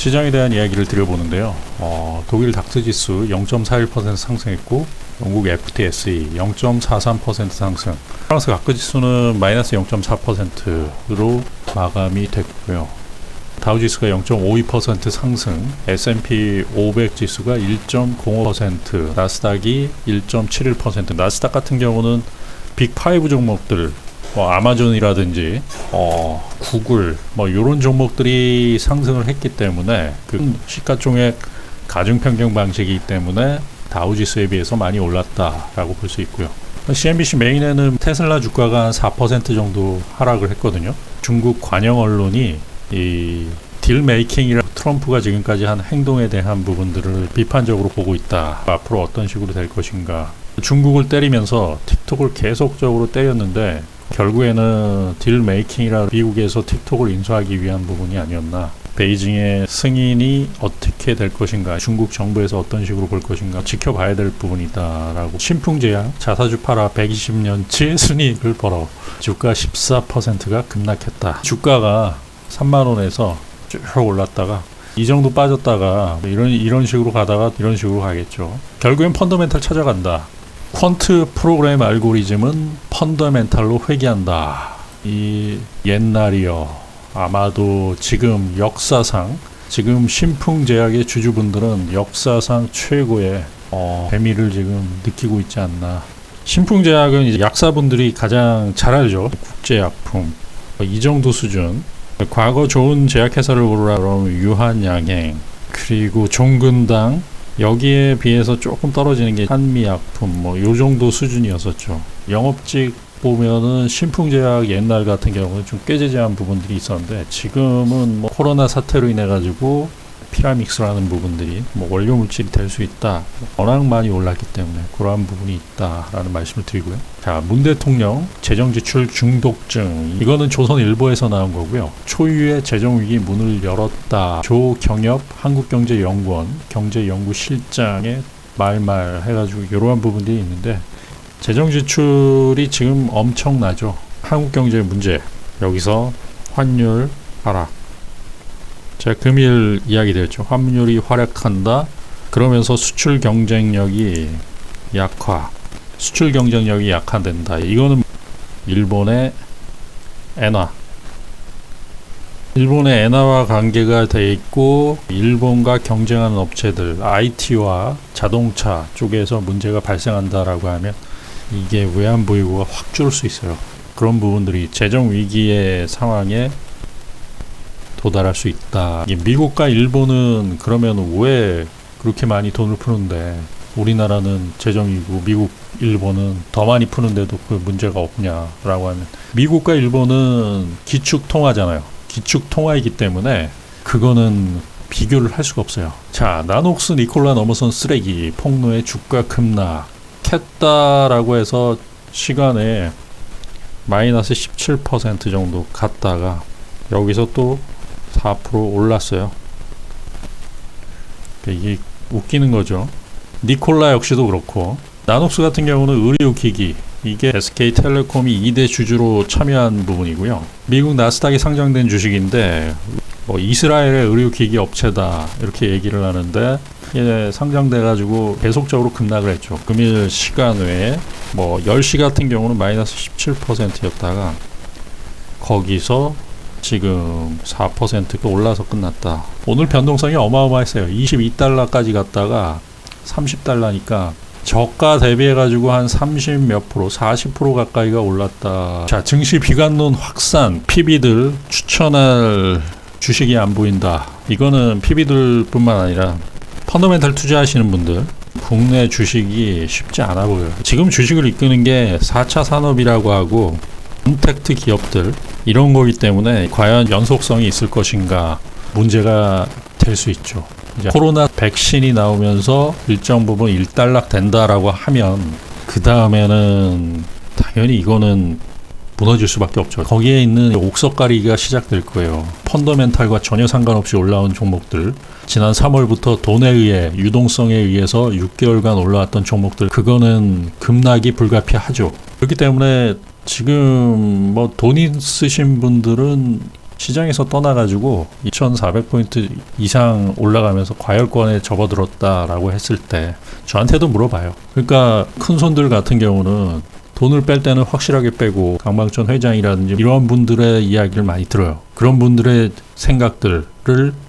시장에 대한 이야기를 드려보는데요. 독일 닥스 지수 0.41% 상승했고 영국 FTSE 0.43% 상승, 프랑스 가크 지수는 마이너스 0.4%로 마감이 됐고요. 다우지수가 0.52% 상승, S&P 500 지수가 1.05%, 나스닥이 1.71%. 나스닥 같은 경우는 빅5 종목들, 아마존이라든지 구글 이런 종목들이 상승을 했기 때문에 그 시가총액 가중평균 방식이기 때문에 다우지수에 비해서 많이 올랐다라고 볼 수 있고요. CNBC 메인에는 테슬라 주가가 한 4% 정도 하락을 했거든요. 중국 관영 언론이 이 딜메이킹이라 트럼프가 지금까지 한 행동에 대한 부분들을 비판적으로 보고 있다. 앞으로 어떤 식으로 될 것인가. 중국을 때리면서 틱톡을 계속적으로 때렸는데 결국에는 딜메이킹이라 미국에서 틱톡을 인수하기 위한 부분이 아니었나. 베이징의 승인이 어떻게 될 것인가, 중국 정부에서 어떤 식으로 볼 것인가 지켜봐야 될 부분이다라고. 신풍제약 자사주 팔아 120년치 순이익을 벌어 주가 14%가 급락했다. 주가가 3만원에서 쭉 올랐다가 이 정도 빠졌다가 이런 식으로 가다가 이런 식으로 가겠죠. 결국엔 펀더멘탈 찾아간다. 퀀트 프로그램 알고리즘은 펀더멘탈로 회귀한다. 이 옛날이요. 아마도 지금 역사상, 지금 신풍제약의 주주분들은 역사상 최고의 재미를 지금 느끼고 있지 않나. 신풍제약은 이제 약사분들이 가장 잘 알죠. 국제약품 이 정도 수준. 과거 좋은 제약회사를 고르라 그러면 유한양행, 그리고 종근당, 여기에 비해서 조금 떨어지는 게 한미약품 요 정도 수준이었었죠. 영업직 보면은 신풍제약 옛날 같은 경우는 좀 꾀재재한 부분들이 있었는데 지금은 코로나 사태로 인해 가지고 피라믹스라는 부분들이 원료 물질이 될 수 있다. 워낙 많이 올랐기 때문에 그러한 부분이 있다라는 말씀을 드리고요. 자, 문 대통령 재정지출 중독증, 이거는 조선일보에서 나온 거고요. 초유의 재정위기 문을 열었다. 조경엽 한국경제연구원 경제연구실장의 말말 해가지고 이러한 부분들이 있는데, 재정지출이 지금 엄청나죠. 한국경제 문제, 여기서 환율 하락, 제가 금일 이야기 드렸죠. 환율이 활약한다. 그러면서 수출 경쟁력이 약화, 수출 경쟁력이 약화된다. 이거는 일본의 엔화와 관계가 돼 있고, 일본과 경쟁하는 업체들, IT와 자동차 쪽에서 문제가 발생한다라고 하면 이게 외환보유고가 확 줄 수 있어요. 그런 부분들이 재정 위기의 상황에 도달할 수 있다. 미국과 일본은 그러면 왜 그렇게 많이 돈을 푸는데 우리나라는 재정이고 미국, 일본은 더 많이 푸는데도 그 문제가 없냐라고 하면, 미국과 일본은 기축통화잖아요. 기축통화이기 때문에 그거는 비교를 할 수가 없어요. 자, 나녹스 니콜라 넘어선 쓰레기 폭로의 주가 급락 했다라고 해서 시간에 마이너스 17% 정도 갔다가 여기서 또 4% 올랐어요. 이게 웃기는 거죠. 니콜라 역시도 그렇고, 나녹스 같은 경우는 의료기기, 이게 SK텔레콤이 2대 주주로 참여한 부분이고요. 미국 나스닥에 상장된 주식인데 이스라엘의 의료기기 업체다 이렇게 얘기를 하는데, 이게 상장돼가지고 계속적으로 급락을 했죠. 금일 시간 외에 10시 같은 경우는 마이너스 17%였다가 거기서 지금 4%가 올라서 끝났다. 오늘 변동성이 어마어마했어요. 22달러까지 갔다가 30달러니까 저가 대비해가지고 한 30 몇 프로, 40% 가까이가 올랐다. 자, 증시 비관론 확산, PB들 추천할 주식이 안 보인다. 이거는 PB들 뿐만 아니라 펀더멘탈 투자하시는 분들, 국내 주식이 쉽지 않아 보여요. 지금 주식을 이끄는 게 4차 산업이라고 하고 콘택트 기업들, 이런 거기 때문에 과연 연속성이 있을 것인가 문제가 될 수 있죠. 이제 코로나 백신이 나오면서 일정 부분 일단락 된다라고 하면 그 다음에는 당연히 이거는 무너질 수밖에 없죠. 거기에 있는 옥석가리기가 시작될 거예요. 펀더멘탈과 전혀 상관없이 올라온 종목들, 지난 3월부터 돈에 의해, 유동성에 의해서 6개월간 올라왔던 종목들, 그거는 급락이 불가피하죠. 그렇기 때문에 지금 돈 있으신 분들은 시장에서 떠나가지고 2,400포인트 이상 올라가면서 과열권에 접어들었다라고 했을 때 저한테도 물어봐요. 그러니까 큰 손들 같은 경우는 돈을 뺄 때는 확실하게 빼고 강방천 회장이라든지 이런 분들의 이야기를 많이 들어요. 그런 분들의 생각들을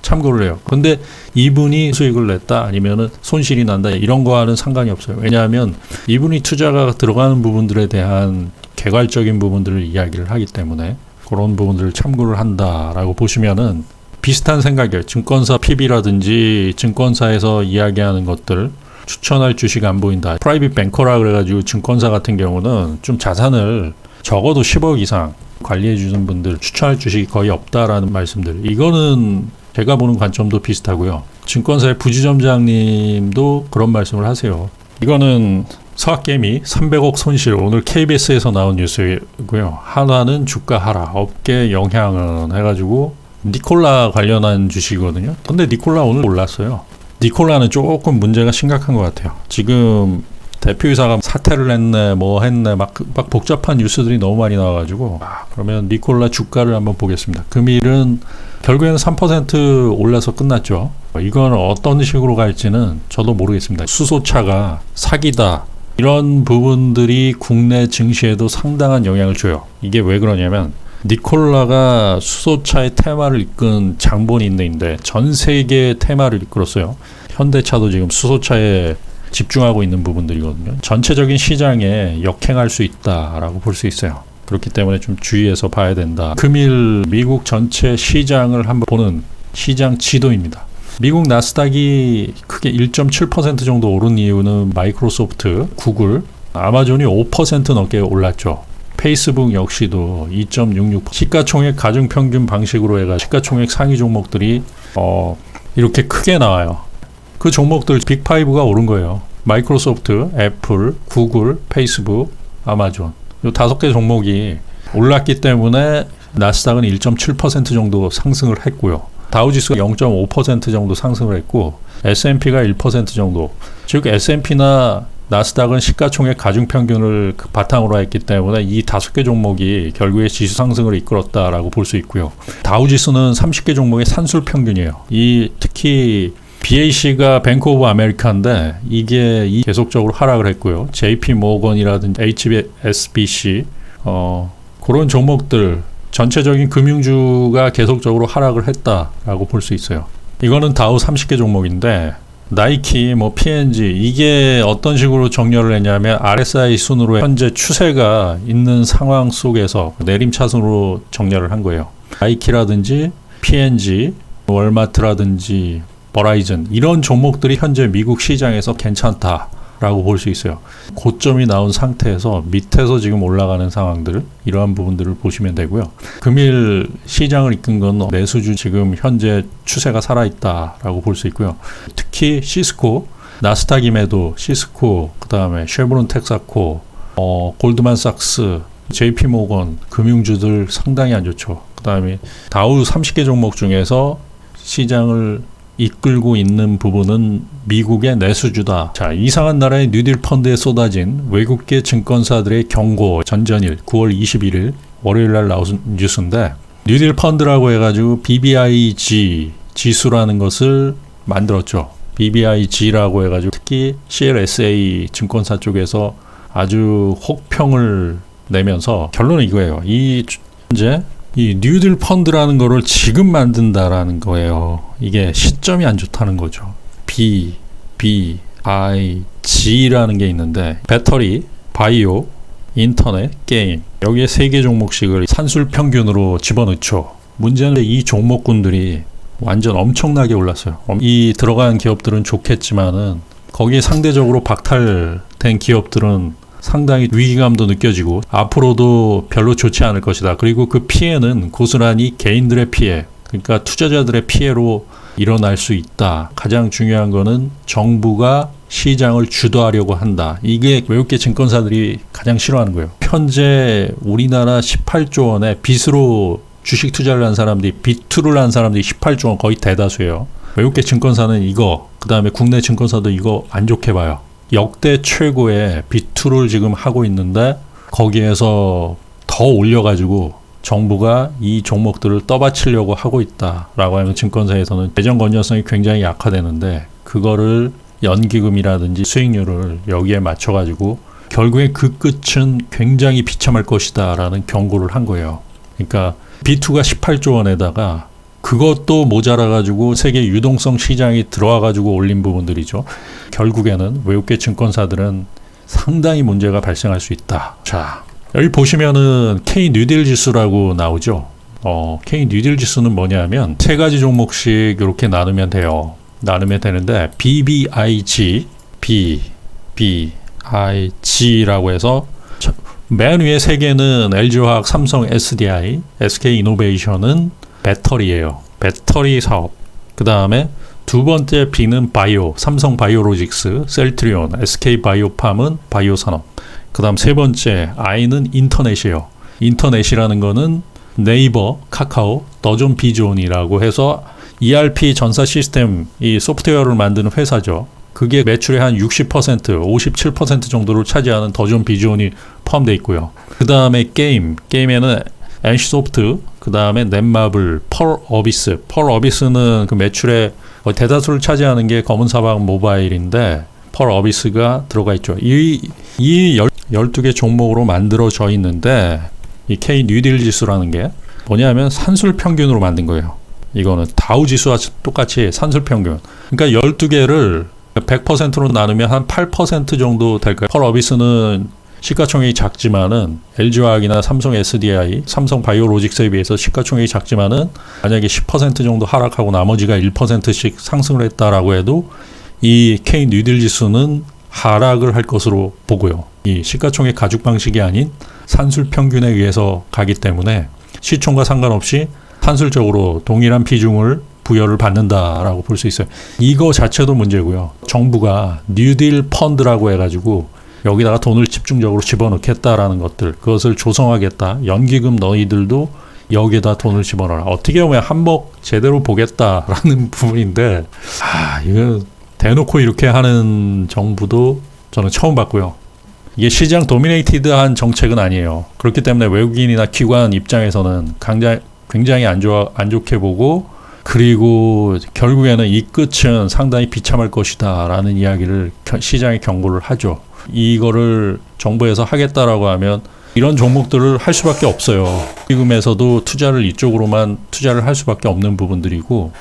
참고를 해요. 근데 이분이 수익을 냈다 아니면은 손실이 난다 이런 거와는 상관이 없어요. 왜냐하면 이분이 투자가 들어가는 부분들에 대한 개괄적인 부분들을 이야기를 하기 때문에 그런 부분들을 참고를 한다라고 보시면은 비슷한 생각이에요. 증권사 PB라든지 증권사에서 이야기하는 것들 추천할 주식 안 보인다. 프라이빗 뱅커라 그래가지고 증권사 같은 경우는 좀 자산을 적어도 10억 이상 관리해 주는 분들 추천할 주식이 거의 없다라는 말씀들. 이거는 제가 보는 관점도 비슷하고요. 증권사의 부지점장님도 그런 말씀을 하세요. 이거는 서학개미 300억 손실, 오늘 KBS에서 나온 뉴스고요. 한화는 주가 하락, 업계 영향은 해가지고 니콜라 관련한 주식이거든요. 근데 니콜라 오늘 올랐어요. 니콜라는 조금 문제가 심각한 것 같아요. 지금 대표이사가 사퇴를 했네, 뭐 했네, 막 복잡한 뉴스들이 너무 많이 나와가지고 그러면 니콜라 주가를 한번 보겠습니다. 금일은 결국에는 3% 올라서 끝났죠. 이건 어떤 식으로 갈지는 저도 모르겠습니다. 수소차가 사기다. 이런 부분들이 국내 증시에도 상당한 영향을 줘요. 이게 왜 그러냐면 니콜라가 수소차의 테마를 이끈 장본이 있는데 전 세계의 테마를 이끌었어요. 현대차도 지금 수소차에 집중하고 있는 부분들이거든요. 전체적인 시장에 역행할 수 있다라고 볼 수 있어요. 그렇기 때문에 좀 주의해서 봐야 된다. 금일 미국 전체 시장을 한번 보는 시장 지도입니다. 미국 나스닥이 크게 1.7% 정도 오른 이유는 마이크로소프트, 구글, 아마존이 5% 넘게 올랐죠. 페이스북 역시도 2.66% 시가총액 가중평균 방식으로 해가 시가총액 상위 종목들이 이렇게 크게 나와요. 그 종목들 빅5가 오른 거예요. 마이크로소프트, 애플, 구글, 페이스북, 아마존 이 5개 종목이 올랐기 때문에 나스닥은 1.7% 정도 상승을 했고요. 다우지수가 0.5% 정도 상승을 했고 S&P가 1% 정도, 즉 S&P나 나스닥은 시가총액 가중평균을 바탕으로 했기 때문에 이 5개 종목이 결국에 지수 상승을 이끌었다라고 볼 수 있고요. 다우지수는 30개 종목의 산술평균이에요. 특히 BAC가 뱅크 오브 아메리카인데 이게 계속적으로 하락을 했고요. JP 모건이라든지 HSBC 그런 종목들 전체적인 금융주가 계속적으로 하락을 했다라고 볼 수 있어요. 이거는 다우 30개 종목인데 나이키, P&G 이게 어떤 식으로 정렬을 했냐면 RSI 순으로 현재 추세가 있는 상황 속에서 내림차순으로 정렬을 한 거예요. 나이키라든지 P&G, 월마트라든지 버라이즌 이런 종목들이 현재 미국 시장에서 괜찮다라고 볼 수 있어요. 고점이 나온 상태에서 밑에서 지금 올라가는 상황들 이러한 부분들을 보시면 되고요. 금일 시장을 이끈 건 내수주 지금 현재 추세가 살아있다라고 볼 수 있고요. 특히 시스코, 나스닥임에도 시스코, 그 다음에 쉐브론 텍사코, 골드만삭스, JP모건 금융주들 상당히 안 좋죠. 그 다음에 다우 30개 종목 중에서 시장을 이끌고 있는 부분은 미국의 내수주다. 자, 이상한 나라의 뉴딜 펀드에 쏟아진 외국계 증권사들의 경고 전전일 9월 21일 월요일 날 나온 뉴스인데 뉴딜 펀드라고 해가지고 BBIG 지수라는 것을 만들었죠. BBIG라고 해가지고 특히 CLSA 증권사 쪽에서 아주 혹평을 내면서 결론은 이거예요. 현재 이 뉴딜 펀드라는 거를 지금 만든다라는 거예요. 이게 시점이 안 좋다는 거죠. BBIG라는 게 있는데 배터리, 바이오, 인터넷, 게임 여기에 3개 종목씩을 산술 평균으로 집어넣죠. 문제는 이 종목군들이 완전 엄청나게 올랐어요. 이 들어간 기업들은 좋겠지만은 거기에 상대적으로 박탈된 기업들은 상당히 위기감도 느껴지고 앞으로도 별로 좋지 않을 것이다. 그리고 그 피해는 고스란히 개인들의 피해, 그러니까 투자자들의 피해로 일어날 수 있다. 가장 중요한 거는 정부가 시장을 주도하려고 한다. 이게 외국계 증권사들이 가장 싫어하는 거예요. 현재 우리나라 18조 원의 빚으로 주식 투자를 한 사람들이 비투를 한 사람들이 18조 원 거의 대다수예요. 외국계 증권사는 이거, 그 다음에 국내 증권사도 이거 안 좋게 봐요. 역대 최고의 비투를 지금 하고 있는데 거기에서 더 올려가지고 정부가 이 종목들을 떠받치려고 하고 있다라고 하면 증권사에서는 재정 건전성이 굉장히 약화되는데 그거를 연기금이라든지 수익률을 여기에 맞춰가지고 결국에 그 끝은 굉장히 비참할 것이다라는 경고를 한 거예요. 그러니까 B2가 18조 원에다가 그것도 모자라가지고 세계 유동성 시장이 들어와가지고 올린 부분들이죠. 결국에는 외국계 증권사들은 상당히 문제가 발생할 수 있다. 자, 여기 보시면은 K 뉴딜 지수라고 나오죠. K 뉴딜 지수는 뭐냐면 세 가지 종목씩 이렇게 나누면 돼요. 나누면 되는데 BBIG, BBIG라고 해서 맨 위에 세 개는 LG화학, 삼성 SDI, SK이노베이션은 배터리예요. 배터리 사업. 그 다음에 두 번째 B는 바이오, 삼성 바이오로직스, 셀트리온, SK바이오팜은 바이오 산업. 그 다음 세 번째 I는 인터넷이에요. 인터넷이라는 거는 네이버, 카카오, 더존 비존이라고 해서 ERP 전사 시스템, 이 소프트웨어를 만드는 회사죠. 그게 매출의 한 60%, 57% 정도를 차지하는 더존 비존이 포함되어 있고요. 그 다음에 게임에는 NC소프트, 그 다음에 넷마블, 펄어비스. 펄어비스는 그 매출의 대다수를 차지하는 게 검은사막 모바일인데 펄어비스가 들어가 있죠. 이 12개 종목으로 만들어져 있는데 이 K 뉴딜 지수라는 게 뭐냐면 산술 평균으로 만든 거예요. 이거는 다우 지수와 똑같이 산술 평균. 그러니까 12개를 100%로 나누면 한 8% 정도 될까요? 펄어비스는 시가총액이 작지만은 LG화학이나 삼성 SDI, 삼성 바이오로직스에 비해서 시가총액이 작지만은 만약에 10% 정도 하락하고 나머지가 1%씩 상승을 했다라고 해도 이 K 뉴딜 지수는 하락을 할 것으로 보고요. 이 시가총액 가죽 방식이 아닌 산술 평균에 의해서 가기 때문에 시총과 상관없이 산술적으로 동일한 비중을 부여를 받는다라고 볼 수 있어요. 이거 자체도 문제고요. 정부가 뉴딜 펀드라고 해가지고 여기다가 돈을 집중적으로 집어넣겠다라는 것들, 그것을 조성하겠다. 연기금 너희들도 여기에다 돈을 집어넣어라. 어떻게 보면 한몫 제대로 보겠다라는 부분인데, 이거 대놓고 이렇게 하는 정부도 저는 처음 봤고요. 이게 시장 도미네이티드한 정책은 아니에요. 그렇기 때문에 외국인이나 기관 입장에서는 굉장히 안 좋게 보고, 그리고 결국에는 이 끝은 상당히 비참할 것이다라는 이야기를 시장에 경고를 하죠. 이거를 정부에서 하겠다라고 하면 이런 종목들을 할 수밖에 없어요. 지금에서도 이쪽으로만 투자를 할 수밖에 없는 부분들이고,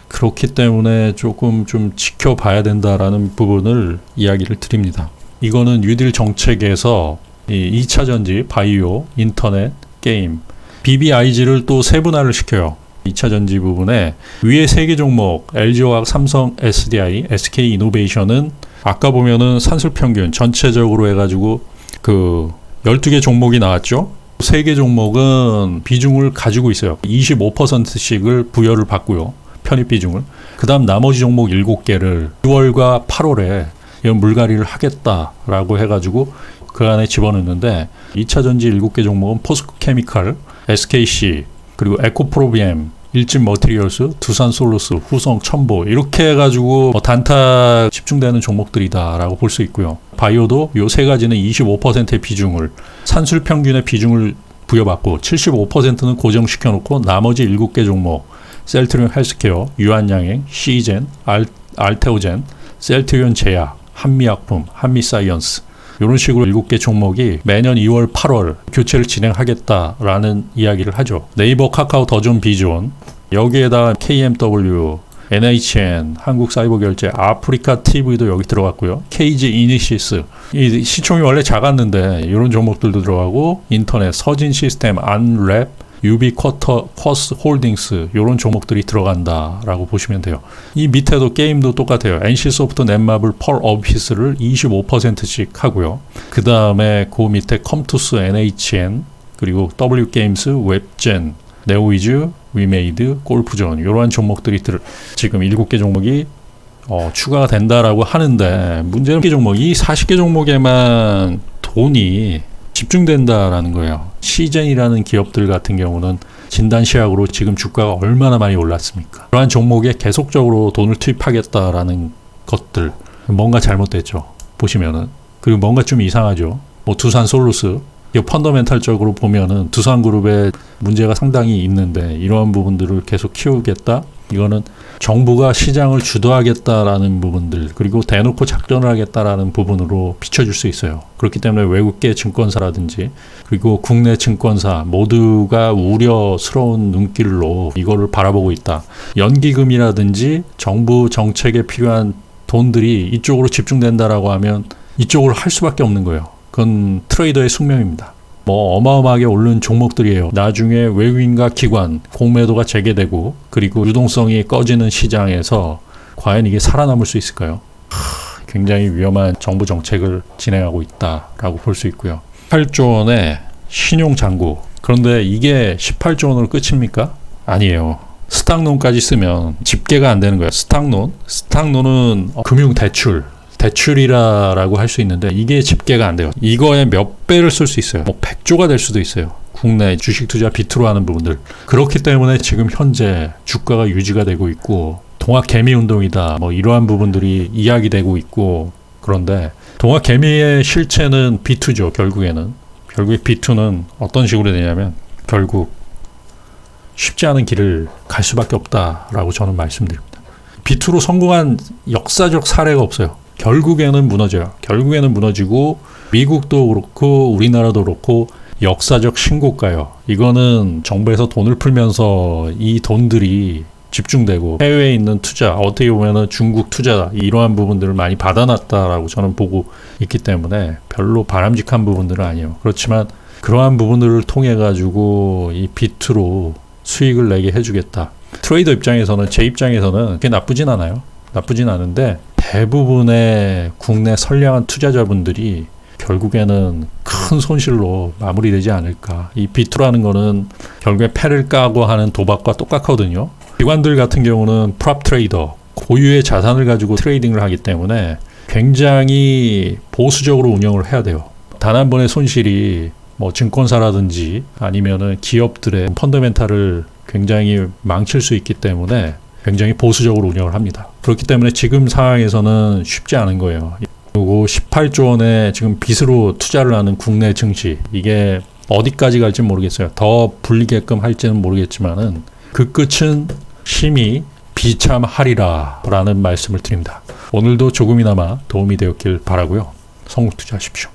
그렇기 때문에 조금 좀 지켜봐야 된다라는 부분을 이야기를 드립니다. 이거는 뉴딜 정책에서 이 2차 전지, 바이오, 인터넷, 게임, BBIG를 또 세분화를 시켜요. 2차 전지 부분에 위에 3개 종목 LG화학, 삼성 SDI, SK이노베이션은 아까 보면은 산술 평균 전체적으로 해가지고 그 12개 종목이 나왔죠. 3개 종목은 비중을 가지고 있어요. 25%씩을 부여를 받고요. 편입 비중을. 그 다음 나머지 종목 7개를 6월과 8월에 이런 물갈이를 하겠다라고 해가지고 그 안에 집어넣는데 2차 전지 7개 종목은 포스코케미칼, SKC, 그리고 에코프로비엠, 일진 머티리얼스, 두산솔루스, 후성, 첨보 이렇게 해가지고 단타 집중되는 종목들이다라고 볼 수 있고요. 바이오도 요 세 가지는 25%의 비중을 산술 평균의 비중을 부여받고 75%는 고정시켜놓고 나머지 7개 종목 셀트리온 헬스케어, 유한양행, 시젠, 알테오젠, 셀트리온 제약, 한미약품, 한미사이언스 이런 식으로 7개 종목이 매년 2월, 8월 교체를 진행하겠다라는 이야기를 하죠. 네이버, 카카오, 더존, 비존 여기에다 KMW, NHN, 한국사이버결제, 아프리카 TV도 여기 들어갔고요. KG 이니시스 이 시총이 원래 작았는데 이런 종목들도 들어가고 인터넷, 서진시스템, 안랩, 유비쿼스 홀딩스 이런 종목들이 들어간다라고 보시면 돼요. 이 밑에도 게임도 똑같아요. NC소프트, 넷마블, 펄어비스를 25%씩 하고요. 그 다음에 그 밑에 컴투스, NHN, 그리고 W게임스, 웹젠, 네오위즈, 위메이드, 골프존 이러한 종목들이 지금 7개 종목이 추가가 된다라고 하는데 문제는 40개 종목이 40개 종목에만 돈이 집중된다라는 거예요. 시젠이라는 기업들 같은 경우는 진단시약으로 지금 주가가 얼마나 많이 올랐습니까? 그러한 종목에 계속적으로 돈을 투입하겠다라는 것들 뭔가 잘못됐죠. 보시면은. 그리고 뭔가 좀 이상하죠. 두산솔루스 이 펀더멘탈적으로 보면은 두산그룹의 문제가 상당히 있는데 이러한 부분들을 계속 키우겠다. 이거는 정부가 시장을 주도하겠다라는 부분들 그리고 대놓고 작전을 하겠다라는 부분으로 비춰줄 수 있어요. 그렇기 때문에 외국계 증권사라든지 그리고 국내 증권사 모두가 우려스러운 눈길로 이거를 바라보고 있다. 연기금이라든지 정부 정책에 필요한 돈들이 이쪽으로 집중된다라고 하면 이쪽으로 할 수밖에 없는 거예요. 그건 트레이더의 숙명입니다. 뭐 어마어마하게 오른 종목들이에요. 나중에 외국인과 기관, 공매도가 재개되고 그리고 유동성이 꺼지는 시장에서 과연 이게 살아남을 수 있을까요? 굉장히 위험한 정부 정책을 진행하고 있다라고 볼 수 있고요. 18조 원의 신용 잔고. 그런데 이게 18조 원으로 끝입니까? 아니에요. 스탁론까지 쓰면 집계가 안 되는 거예요. 스탁론은 대출이라고 할 수 있는데 이게 집계가 안 돼요. 이거에 몇 배를 쓸 수 있어요. 뭐 100조가 될 수도 있어요. 국내 주식 투자 비트로 하는 부분들. 그렇기 때문에 지금 현재 주가가 유지가 되고 있고 동학 개미 운동이다. 뭐 이러한 부분들이 이야기되고 있고 그런데 동학 개미의 실체는 B2죠. 결국에 B2는 어떤 식으로 되냐면 결국 쉽지 않은 길을 갈 수밖에 없다라고 저는 말씀드립니다. B2로 성공한 역사적 사례가 없어요. 결국에는 무너져요. 결국에는 무너지고 미국도 그렇고 우리나라도 그렇고 역사적 신고가요. 이거는 정부에서 돈을 풀면서 이 돈들이 집중되고 해외에 있는 투자, 어떻게 보면은 중국 투자 이러한 부분들을 많이 받아놨다라고 저는 보고 있기 때문에 별로 바람직한 부분들은 아니에요. 그렇지만 그러한 부분들을 통해 가지고 이 B2로 수익을 내게 해주겠다. 트레이더 입장에서는 제 입장에서는 그게 나쁘진 않아요. 나쁘진 않은데 대부분의 국내 선량한 투자자분들이 결국에는 큰 손실로 마무리되지 않을까. 이 B2라는 거는 결국에 패를 까고 하는 도박과 똑같거든요. 기관들 같은 경우는 프랍 트레이더, 고유의 자산을 가지고 트레이딩을 하기 때문에 굉장히 보수적으로 운영을 해야 돼요. 단 한 번의 손실이 뭐 증권사라든지 아니면은 기업들의 펀더멘탈을 굉장히 망칠 수 있기 때문에 굉장히 보수적으로 운영을 합니다. 그렇기 때문에 지금 상황에서는 쉽지 않은 거예요. 그리고 18조 원의 지금 빚으로 투자를 하는 국내 증시 이게 어디까지 갈지 모르겠어요. 더 불리게끔 할지는 모르겠지만은 그 끝은 심히 비참하리라 라는 말씀을 드립니다. 오늘도 조금이나마 도움이 되었길 바라고요. 성공 투자하십시오.